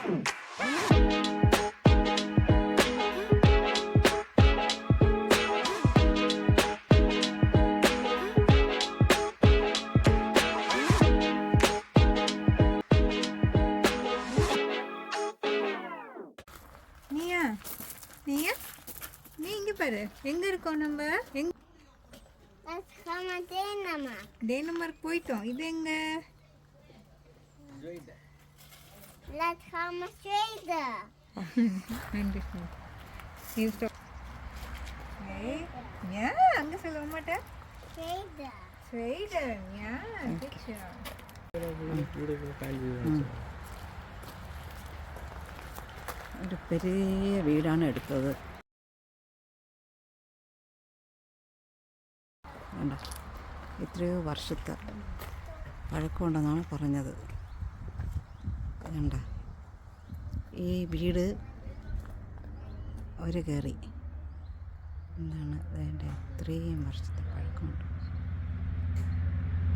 நீ இங்கே பாரு, எங்கே இருக்கோம் நம்ம? டேனமார்க் போயிட்டோம். இது எங்க? அங்கே சொல்ல மாட்டேன். ഒരു പെരിയ വീടാണ് എടുത്തത്. വേണ്ട, എത്രയോ വർഷത്തെ പഴക്കമുണ്ടെന്നാണ് പറഞ്ഞത്. വേണ്ട, ഈ വീട് അവർ കയറി എന്താണ് അതിൻ്റെ ഇത്രയും വർഷത്തെ പഴക്കമുണ്ട്.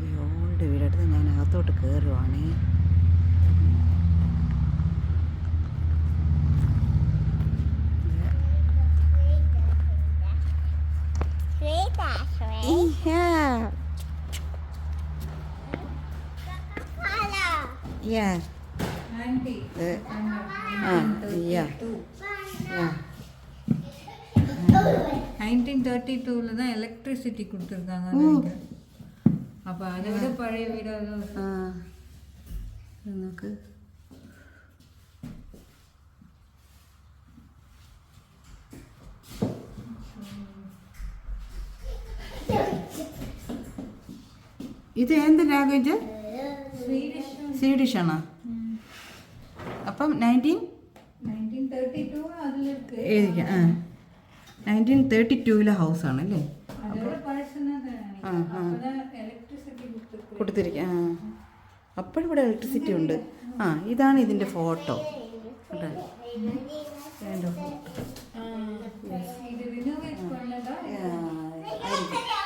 ഈ ഓൾഡ് വീടെടുത്ത് ഞാൻ അകത്തോട്ട് കയറുവാണേ. Yeah. 1932 தான் எலக்ட்ரிசிட்டி கொடுத்துருக்காங்க நினைக்கிறேன். அப்போ அதை விட பழைய வீடாக നമുക്ക് ഇത് എന്ത് ലാംഗ്വേജ്? സ്വീഡിഷ് ആണോ? അപ്പം 1932 ഹൗസാണല്ലേ കൊടുത്തിരിക്കുക. അപ്പോഴിവിടെ ഇലക്ട്രിസിറ്റി ഉണ്ട്. ഇതാണ് ഇതിൻ്റെ ഫോട്ടോ.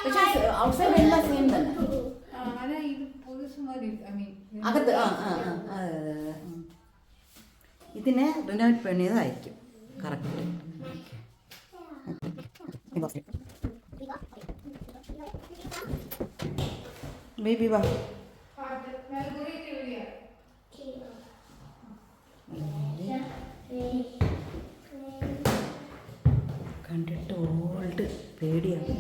പക്ഷേ ഔട്ട്സൈഡ് എല്ലാം സെയിം തന്നെ. അകത്ത് ഇതിനെ റിനോവേറ്റ് പണിയതായിരിക്കും കറക്റ്റ്. ബേബി വാ. കണ്ടിട്ട് ഓൾഡ് പേടിയാണ്.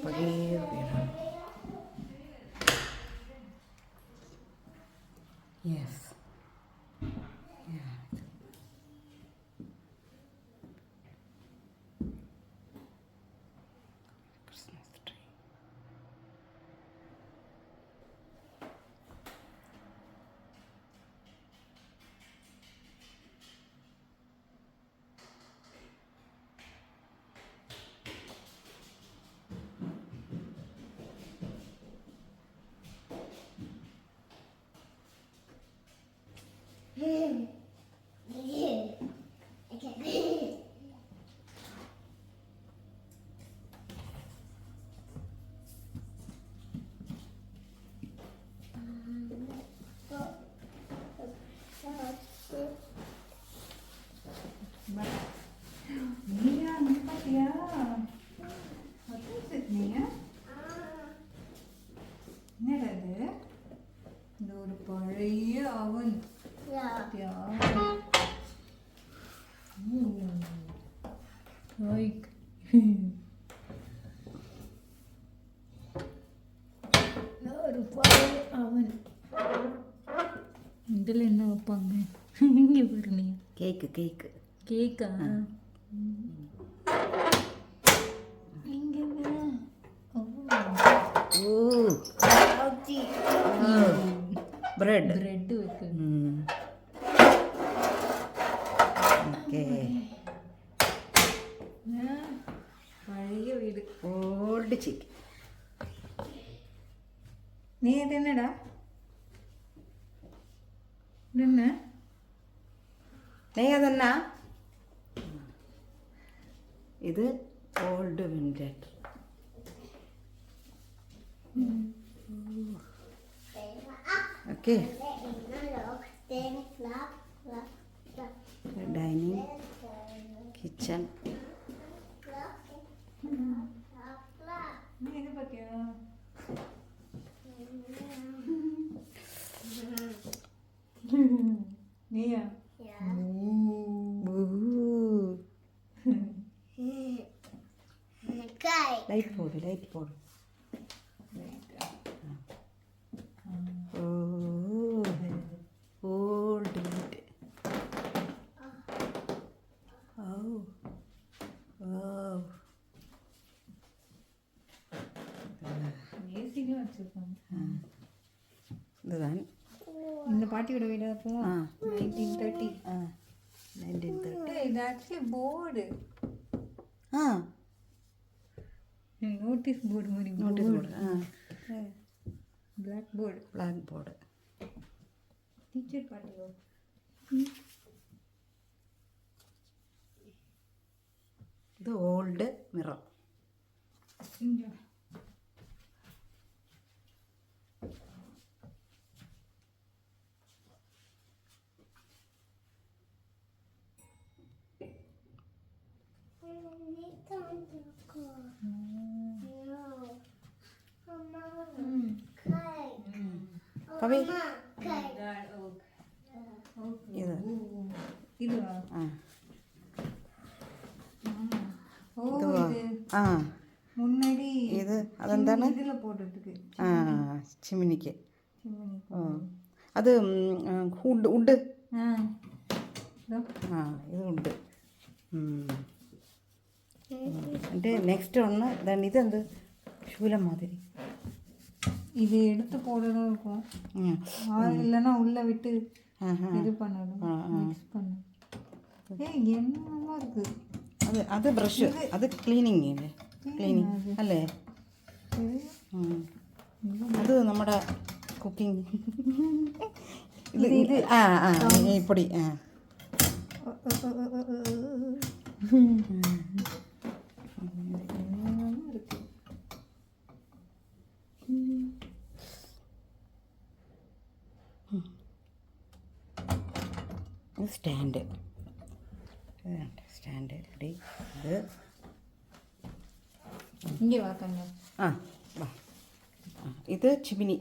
പഴയ വീടാണ്. യെസ്. ஒரு பழைய அவன். ஒரு பழைய அவன். இதில் என்ன வைப்பாங்க? இங்கே பாருங்க. கேக்கா? இங்கே ബ്രെഡ് വെക്ക്. ഓക്കെ. പഴയ വീട്. Old chicken. നീ ഏതെന്നടാ? ഇതെന്നാ? നീ ഏതെന്നാ? ഇത് old ventilator. Okay. Dining kitchen. நீ இது பார்த்தியா? நீயா? ലൈറ്റ് പോട്, ലൈറ്റ് പോട്. Old light. ஏசிலாம் வச்சிருக்காங்க. இதுதான் இந்த பாட்டியோட வீடு அப்போ 1930. 1930. இது ஆக்சுவலி போர்டு, ആ நோட்டீஸ் போர்டு மாதிரி. Notice board. Blackboard. Blackboard. Teacher பாட்டியோ? ഇത് ഓൾഡ് മിറർ. இங்க കവി இது ഇത് இதுவா? ആ ஓ ഇത് இது ആ முன்னாடி ഇത് അതെന്താണ്? இதுல போடுறதுக்கு ആ ചിമ്മിനിക്ക്. சிம்னி. ഓ അത് വുഡ്. ஆ இதோ. ആ ഇത് വുഡ്. എൻ്റെ നെക്സ്റ്റ് ഒന്ന് ഇതാണ്. ഇതെന്ത് ശൂലം മാതിരി. இது எடுத்து போடணும் இருக்கும். இல்லைன்னா உள்ள விட்டு இது பண்ணணும், மிக்ஸ் பண்ணணும். என்னமா இருக்கு അത് ബ്രഷ്. അത് ക്ലീനിങ് അല്ലേ? ക്ലീനിങ് അല്ലേ? അത് നമ്മുടെ കുക്കിംഗ്. ഇത് ആ ആ ഈ പൊടി. ആ സ്റ്റാൻഡ്. സ്റ്റാൻഡ് ഇവിടെ. ഇത് இங்கே வாக்காங்க. ആ വാ. ഇത് ചിമിനി.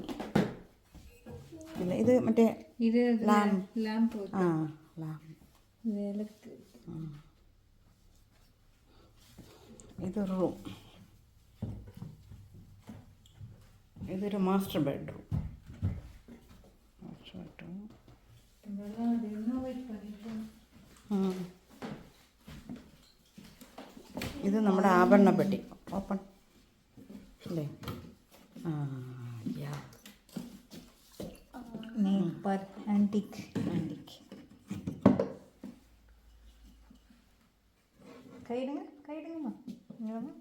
ഇല്ല ഇത് മറ്റേ இது lamp. lamp ആ ലാം. விளக்கு. ഇത് റൂം. ഇതൊരു മാസ്റ്റർ ബെഡ്റൂം. Master bedroom. இதெல்லாம் ரெனோவேட் பண்ணிட்டோம். ഇത് നമ്മുടെ ആഭരണ പെട്ടി. ഓപ്പൺ അല്ലേ? ആ യാ நேப்பர் ஆன்டிக். ആൻറ്റിക്ക്. கைடுங்க கைடுங்கம்மா. இங்கே வாங்க.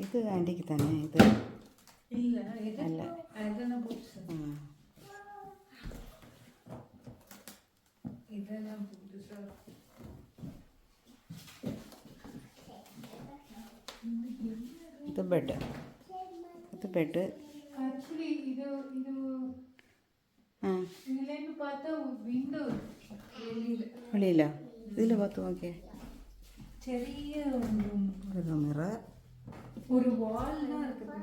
ഇത് ആൻറ്റിക്ക് തന്നെ. ഇത് இல்லை இது അല്ല. அதெல்லாம் புதுசு. ആ இதெல்லாம் புதுசா. ഇത് ബെഡ്. ഇത് ബെഡ്. ஆக்சுவலி இது இது ആ இதுலேருந்து பார்த்தா விண்டோ வெளியில் വെളിയില്ല. ഇതിൽ പത്ത് നോക്കിയേ. ചെറിയ ഒരു മിറർ. ஒரு வால் தான் இருக்குது.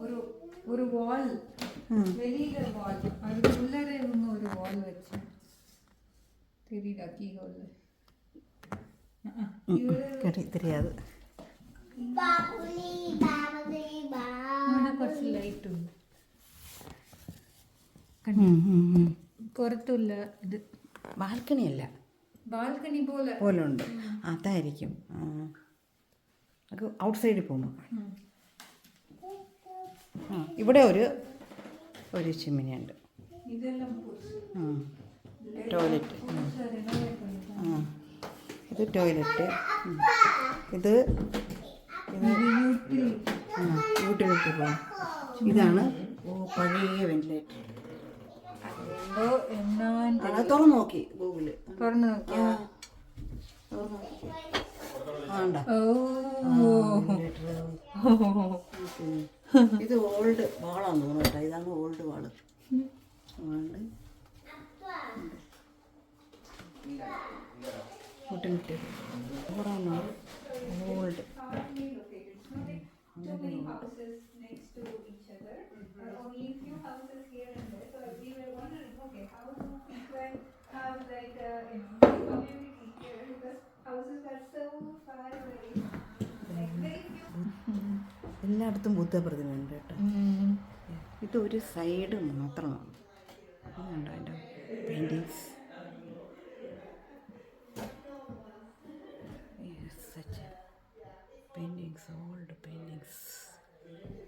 ஒரு ஒரு வால் வெளியில வால், அதுக்குள்ளே இவங்க ஒரு வால் வச்சு தெரியுதா? கீ ஹோல் தெரியாது. കുറച്ച് ലൈറ്റ് ഉണ്ട്. പുറത്തുള്ള ഇത് ബാൽക്കണി അല്ല, ബാൽക്കണി പോലെ പോലെ ഉണ്ട്. അതായിരിക്കും. അത് ഔട്ട് സൈഡിൽ പോകുമ്പോൾ. ആ ഇവിടെ ഒരു ചിമ്മിനി ഉണ്ട്. ഇതെല്ലാം ടോയ്ലറ്റ്. ആ ഇത് ടോയ്ലറ്റ്. ഇത് യൂട്ടിലിറ്റി പോകും. ഇതാണ് പഴയ വെന്റിലേറ്റർ. എന്നാ തുറന്നു നോക്കി ഗൂഗിള്. തുറന്നു നോക്കിയാ തുറന്നു നോക്കി. കണ്ടോ? Oh. ഇത് ഓൾഡ് വാളാന്ന് തോന്നുന്നു കേട്ടോ. ഇതാണ് ഓൾഡ് വാള്. മുട്ടി old. Too many houses next to each other, only few houses here and there. So we were wondering, okay, how do people have like community here, because houses are so far away, like very few. എല്ലായിടത്തും ബുദ്ധ പ്രതിമ ഉണ്ട് കേട്ടോ. ഇതൊരു side മാത്രമാണ്. അതുകൊണ്ടോ അതിൻ്റെ paintings.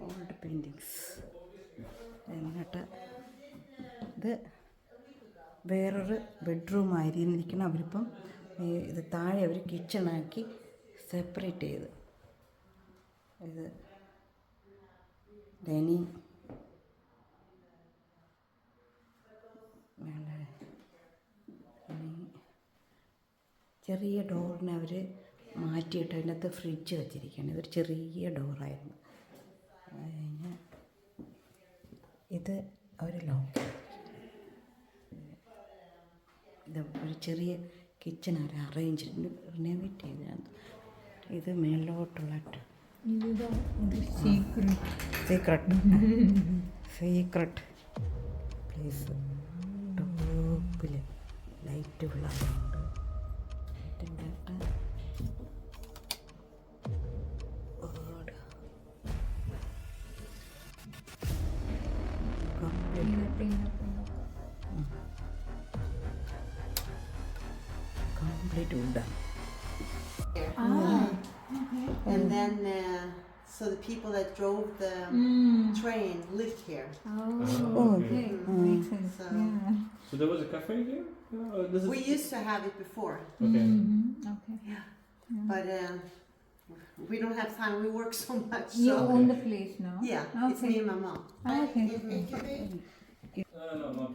Old paintings. എന്നിട്ട് ഇത് വേറൊരു ബെഡ്റൂമായിരിക്കണം. അവരിപ്പം ഇത് താഴെ അവർ കിച്ചണാക്കി സെപ്പറേറ്റ് ചെയ്ത്. ഇത് ഡൈനിങ് ചെറിയ ഡോറിനെ അവർ മാറ്റിയിട്ട് അതിനകത്ത് ഫ്രിഡ്ജ് വെച്ചിരിക്കുകയാണ്. ഇതൊരു ചെറിയ ഡോറായിരുന്നു. അത് കഴിഞ്ഞ് ഇത് അവർ ലോക്ക്. ഇത് ഒരു ചെറിയ കിച്ചൺ അവർ അറേഞ്ച് റിനോവേറ്റ് ചെയ്തതാണ്. ഇത് മേളിലോട്ടുള്ള സീക്രട്ട് പ്ലേസ്. ടോപ്പിൽ light വിളക്കുണ്ട്. Complete wood. And then, so the people that drove the train lived here. Oh, okay. Makes sense. So- Yeah. So there was a cafe here? This is... We used to have it before, Okay. Okay. but we don't have time. We work so much. You So own the place now? yeah, it's Okay. me and my mom. Okay. No, not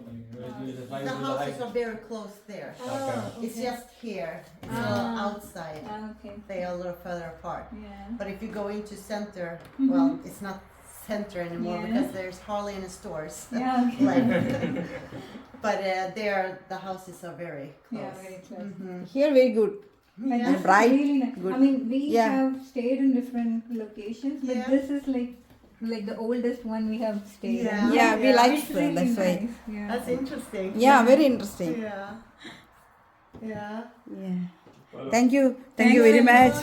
like The houses are very close there. Okay. It's just here. It's all outside. Okay. They are a little further apart. Yeah. But if you go into center, well, it's not center anymore Yeah. because there's hardly any stores. Yeah. Okay. Like, but there, the houses are very close. Yeah, very close. Here very good. But Yeah. this is Bright, really nice. good. I mean, we Yeah. have stayed in different locations, but Yeah. this is like the oldest one we have stayed in. Yeah. Yeah, we Yeah. like It's that. really That's why. nice. Yeah. That's interesting. Yeah, very interesting. Yeah. Yeah. Yeah. Thank you. Thank you very much.